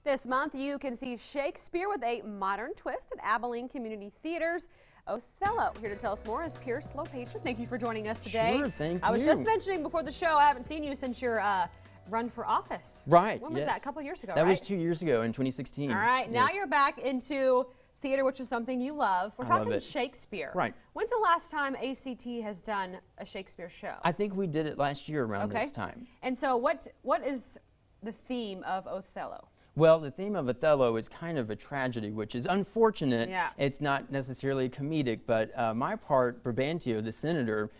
This month, you can see Shakespeare with a modern twist at Abilene Community Theatre's Othello. Here to tell us more is Pierce Lopacian. Thank you for joining us today. Sure, thank you. I was just mentioning before the show, I haven't seen you since your run for office. Right. When was that? A couple of years ago, That was 2 years ago in 2016. All right. Now you're back into theater, which is something you love. We're talking Shakespeare. Right. When's the last time ACT has done a Shakespeare show? I think we did it last year around this time. And so what is the theme of Othello? Well, the theme of Othello is kind of a tragedy, which is unfortunate. Yeah. It's not necessarily comedic, but my part, Brabantio, the senator,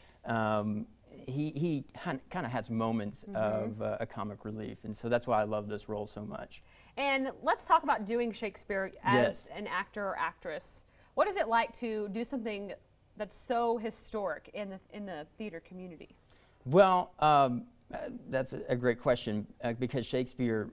he kind of has moments of a comic relief, and so that's why I love this role so much. And let's talk about doing Shakespeare as an actor or actress. What is it like to do something that's so historic in the theater community? Well, that's a great question because Shakespeare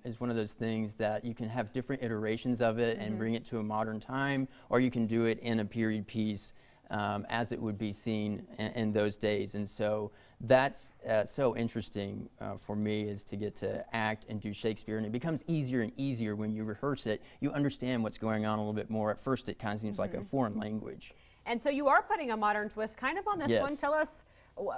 is one of those things that you can have different iterations of it and bring it to a modern time, or you can do it in a period piece as it would be seen in those days. And so that's so interesting for me, is to get to act and do Shakespeare, and it becomes easier and easier when you rehearse it. You understand what's going on a little bit more. At first it kind of seems like a foreign language. And so you are putting a modern twist kind of on this one. Tell us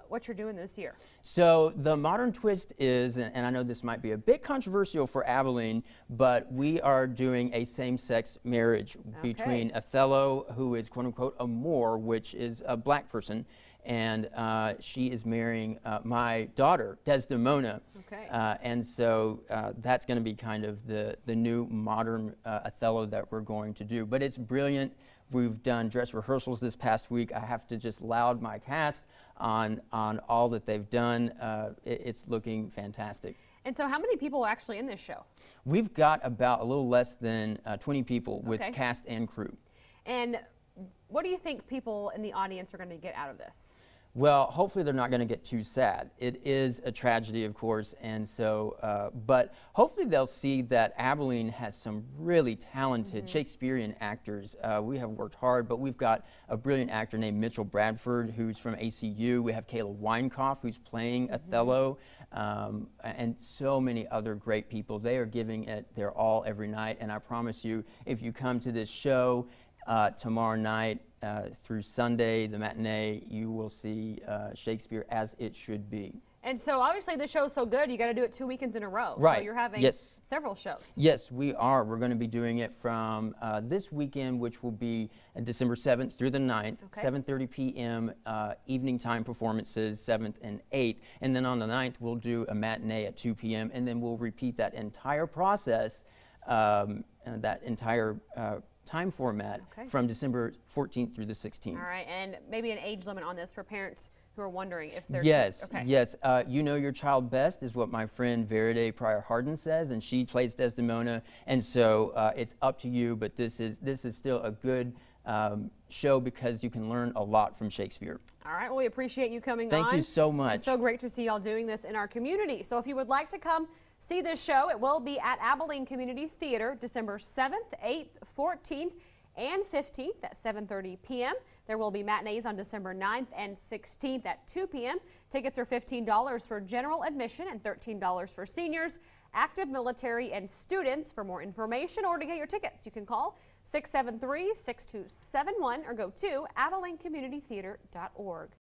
what you're doing this year. So the modern twist is, and I know this might be a bit controversial for Abilene, but we are doing a same-sex marriage between Othello, who is quote-unquote a Moor, which is a black person, and she is marrying my daughter, Desdemona. And so that's going to be kind of the new modern Othello that we're going to do. But it's brilliant. We've done dress rehearsals this past week. I have to just laud my cast on all that they've done. It's looking fantastic. And so how many people are actually in this show? We've got about a little less than 20 people with cast and crew. And what do you think people in the audience are going to get out of this? Well, hopefully they're not going to get too sad. It is a tragedy, of course, and so, but hopefully they'll see that Abilene has some really talented Shakespearean actors. We have worked hard, but we've got a brilliant actor named Mitchell Bradford, who's from ACU. We have Kayla Weinkoff, who's playing Othello, and so many other great people. They are giving it their all every night, and I promise you, if you come to this show tomorrow night, through Sunday, the matinee, you will see Shakespeare as it should be. And so obviously the show's so good, you got to do it 2 weekends in a row. Right. So you're having several shows. Yes, we are. We're going to be doing it from this weekend, which will be December 7th through the 9th, 7:30 p.m. Evening time performances, 7th and 8th. And then on the 9th, we'll do a matinee at 2 p.m. And then we'll repeat that entire process, that entire time format from December 14th through the 16th. All right, and maybe an age limit on this for parents who are wondering if they're... Yes, yes. You know your child best is what my friend Veride Pryor Harden says, and she plays Desdemona, and so it's up to you, but this is still a good show because you can learn a lot from Shakespeare. All right, well, we appreciate you coming on. Thank you so much. It's so great to see y'all doing this in our community. So if you would like to come see this show, it will be at Abilene Community Theatre December 7th, 8th, 14th, and 15th at 7:30 p.m. There will be matinees on December 9th and 16th at 2 p.m. Tickets are $15 for general admission and $13 for seniors, active military, and students. For more information or to get your tickets, you can call 673-6271 or go to AbileneCommunityTheater.org.